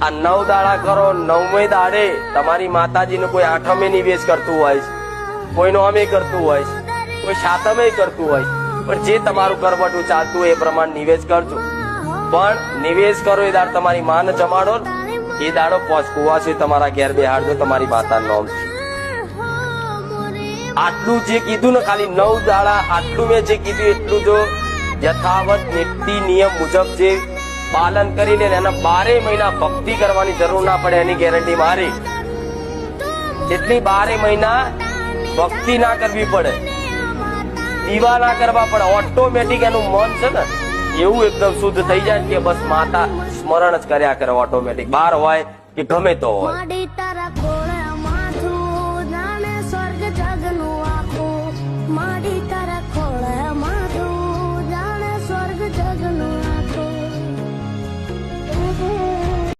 આ 9 દાડા કરો, 9મે દાડે તમારી માતાજીને કોઈ આઠમે નિવેશ કરતું હોય છે, કોઈ નોમે કરતું હોય છે, કોઈ સાતમે કરતું હોય છે, પણ જે તમારું કરવટું ચાલતું હોય એ પ્રમાણે નિવેશ કરજો. પણ નિવેશ કરો એ દાડ તમારી માને જમાડો, એ દાડો પોચકુવા છે તમારા ઘેર બેહાડજો તમારી માતાનું નામ. આટલું જે કીધું ને, ખાલી 9 દાડા આટલું મેં જે કીધું એટલું જો યથાવત નીતિ નિયમ મુજબ જે પાલન કરી લે, એના 12 મહિના ભક્તિ કરવાની જરૂર ના પડે એની ગેરંટી મારી. જેટલી 12 મહિના ભક્તિ ના કરવી પડે, દીવા ના કરવા પડે, ઓટોમેટિક એનું મન છે ને એવું એકદમ શુદ્ધ થઈ જાય કે બસ માતા સ્મરણ જ કર્યા કરે ઓટોમેટિક, બહાર હોય કે ગમે તો હોય.